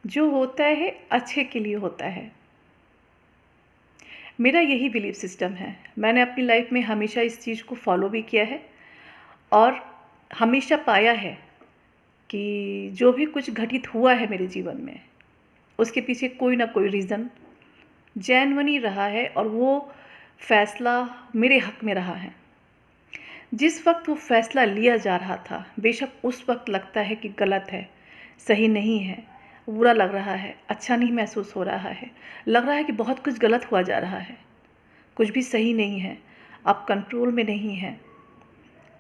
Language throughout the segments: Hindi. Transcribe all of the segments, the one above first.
जो होता है अच्छे के लिए होता है। मेरा यही बिलीफ सिस्टम है। मैंने अपनी लाइफ में हमेशा इस चीज़ को फॉलो भी किया है और हमेशा पाया है कि जो भी कुछ घटित हुआ है मेरे जीवन में, उसके पीछे कोई ना कोई रीज़न जेन्युइन ही रहा है और वो फ़ैसला मेरे हक़ में रहा है। जिस वक़्त वो फ़ैसला लिया जा रहा था, बेशक उस वक़्त लगता है कि गलत है, सही नहीं है, बुरा लग रहा है, अच्छा नहीं महसूस हो रहा है, लग रहा है कि बहुत कुछ गलत हुआ जा रहा है, कुछ भी सही नहीं है, आप कंट्रोल में नहीं हैं।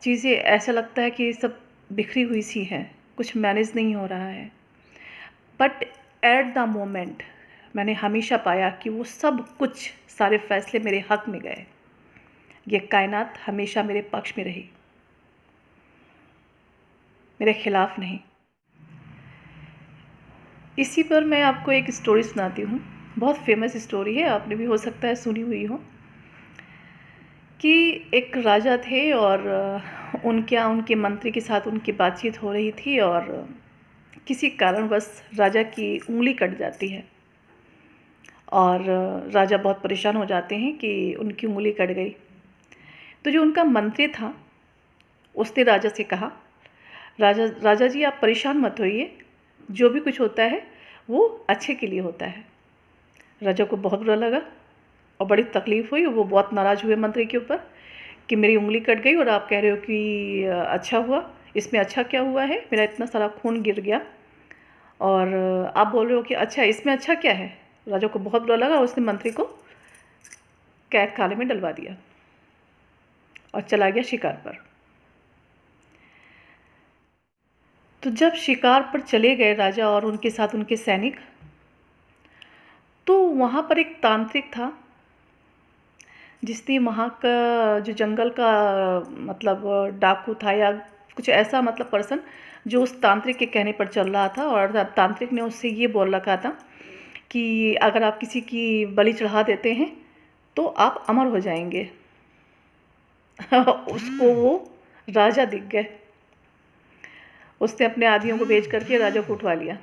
चीज़ें ऐसा लगता है कि सब बिखरी हुई सी हैं, कुछ मैनेज नहीं हो रहा है। बट एट द मोमेंट मैंने हमेशा पाया कि वो सब कुछ सारे फ़ैसले मेरे हक़ में गए। ये कायनात हमेशा मेरे पक्ष में रही, मेरे खिलाफ नहीं। इसी पर मैं आपको एक स्टोरी सुनाती हूँ। बहुत फेमस स्टोरी है, आपने भी हो सकता है सुनी हुई हो। कि एक राजा थे और उनके मंत्री के साथ उनकी बातचीत हो रही थी और किसी कारणवश राजा की उंगली कट जाती है और राजा बहुत परेशान हो जाते हैं कि उनकी उंगली कट गई। तो जो उनका मंत्री था उसने राजा से कहा, राजा जी आप परेशान मत होइए, जो भी कुछ होता है वो अच्छे के लिए होता है। राजा को बहुत बुरा लगा और बड़ी तकलीफ़ हुई। वो बहुत नाराज़ हुए मंत्री के ऊपर कि मेरी उंगली कट गई और आप कह रहे हो कि अच्छा हुआ। इसमें अच्छा क्या हुआ है, मेरा इतना सारा खून गिर गया और आप बोल रहे हो कि अच्छा, इसमें अच्छा क्या है। राजा को बहुत बुरा लगा, उसने मंत्री को कैद खाने में डलवा दिया और चला गया शिकार पर। तो जब शिकार पर चले गए राजा और उनके साथ उनके सैनिक, तो वहाँ पर एक तांत्रिक था जिसने वहाँ का जो जंगल का मतलब डाकू था या कुछ ऐसा, मतलब पर्सन जो उस तांत्रिक के कहने पर चल रहा था। और तांत्रिक ने उससे ये बोल रखा था कि अगर आप किसी की बलि चढ़ा देते हैं तो आप अमर हो जाएंगे। उसको वो राजा दिख गए। उसने अपने आदमियों को भेज करके राजा को उठवा लिया।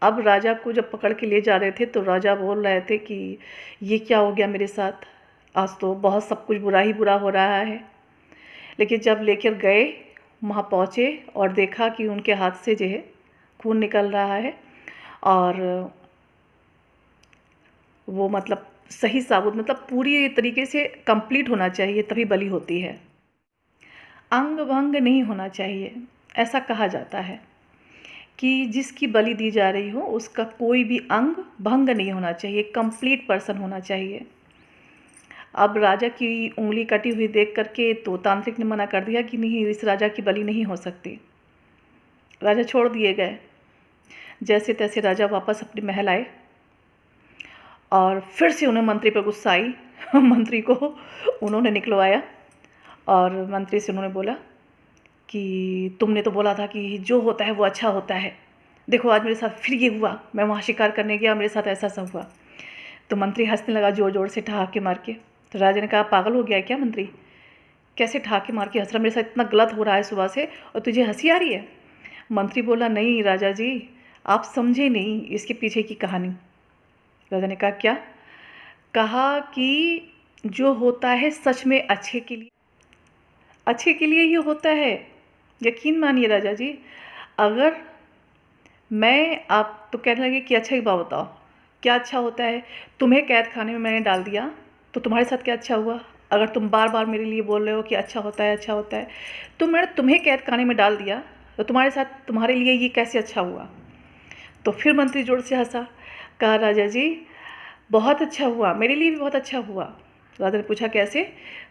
अब राजा को जब पकड़ के ले जा रहे थे तो राजा बोल रहे थे कि ये क्या हो गया मेरे साथ, आज तो बहुत सब कुछ बुरा ही बुरा हो रहा है। लेकिन जब लेकर गए, वहाँ पहुँचे और देखा कि उनके हाथ से जो है खून निकल रहा है और वो मतलब सही साबुत, मतलब पूरी तरीके से कंप्लीट होना चाहिए तभी बलि होती है। अंग भंग नहीं होना चाहिए। ऐसा कहा जाता है कि जिसकी बलि दी जा रही हो उसका कोई भी अंग भंग नहीं होना चाहिए, कंप्लीट पर्सन होना चाहिए। अब राजा की उंगली कटी हुई देख करके तो तांत्रिक ने मना कर दिया कि नहीं, इस राजा की बलि नहीं हो सकती। राजा छोड़ दिए गए। जैसे तैसे राजा वापस अपने महल आए और फिर से उन्हें मंत्री पर गुस्सा आई। मंत्री को उन्होंने निकलवाया और मंत्री से उन्होंने बोला कि तुमने तो बोला था कि जो होता है वो अच्छा होता है, देखो आज मेरे साथ फिर ये हुआ, मैं वहाँ शिकार करने गया, मेरे साथ ऐसा सब हुआ। तो मंत्री हंसने लगा ज़ोर ज़ोर से ठहाके मार के। तो राजा ने कहा, पागल हो गया है क्या मंत्री, कैसे ठहाके मार के हंस रहा, मेरे साथ इतना गलत हो रहा है सुबह से और तुझे हंसी आ रही है। मंत्री बोला, नहीं राजा जी, आप समझे नहीं इसके पीछे की कहानी। राजा ने कहा, क्या? कहा कि जो होता है सच में अच्छे के लिए ही होता है। यकीन मानिए राजा जी, अगर आप तो कहने लगे कि अच्छा एक बात बताओ, क्या अच्छा होता है? तुम्हें कैद खाने में मैंने डाल दिया तो तुम्हारे साथ क्या अच्छा हुआ? अगर तुम बार बार मेरे लिए बोल रहे हो कि अच्छा होता है अच्छा होता है, तो मैंने तुम्हें कैद खाने में डाल दिया तो तुम्हारे लिए ये कैसे अच्छा हुआ? तो फिर मंत्री जोर से हंसा। कहा, राजा जी बहुत अच्छा हुआ, मेरे लिए भी बहुत अच्छा हुआ। राजा ने पूछा, कैसे?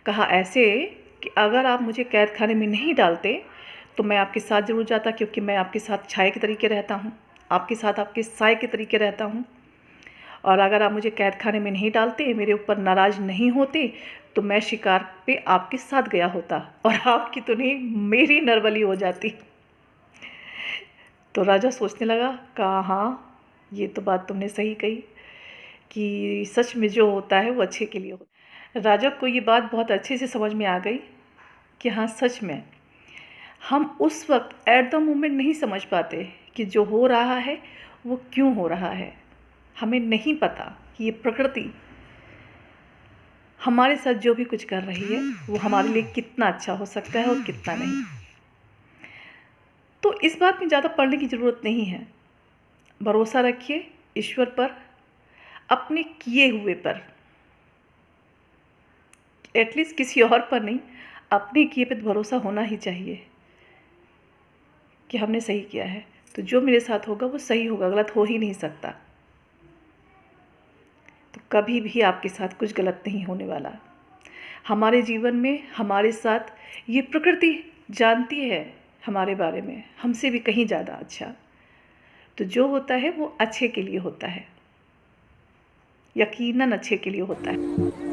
कहा, ऐसे कि अगर आप मुझे कैद खाने में नहीं डालते तो मैं आपके साथ ज़रूर जाता, क्योंकि मैं आपके साथ छाया के तरीके रहता हूँ, आपके साथ आपके साए के तरीके रहता हूँ। और अगर आप मुझे कैद खाने में नहीं डालते, मेरे ऊपर नाराज़ नहीं होते, तो मैं शिकार पे आपके साथ गया होता और आपकी तो नहीं मेरी नरबली हो जाती। तो राजा सोचने लगा। कहा, हाँ ये तो बात तुमने सही कही कि सच में जो होता है वो अच्छे के लिए होता है। राजा को ये बात बहुत अच्छे से समझ में आ गई कि हाँ सच में हम उस वक्त एट द मोमेंट नहीं समझ पाते कि जो हो रहा है वो क्यों हो रहा है। हमें नहीं पता कि ये प्रकृति हमारे साथ जो भी कुछ कर रही है वो हमारे लिए कितना अच्छा हो सकता है और कितना नहीं। तो इस बात में ज़्यादा पढ़ने की ज़रूरत नहीं है। भरोसा रखिए ईश्वर पर, अपने किए हुए पर, एटलीस्ट किसी और पर नहीं, अपने किए पे तो भरोसा होना ही चाहिए कि हमने सही किया है तो जो मेरे साथ होगा वो सही होगा, गलत हो ही नहीं सकता। तो कभी भी आपके साथ कुछ गलत नहीं होने वाला। हमारे जीवन में हमारे साथ ये प्रकृति जानती है हमारे बारे में हमसे भी कहीं ज़्यादा अच्छा। तो जो होता है वो अच्छे के लिए होता है, यकीनन अच्छे के लिए होता है।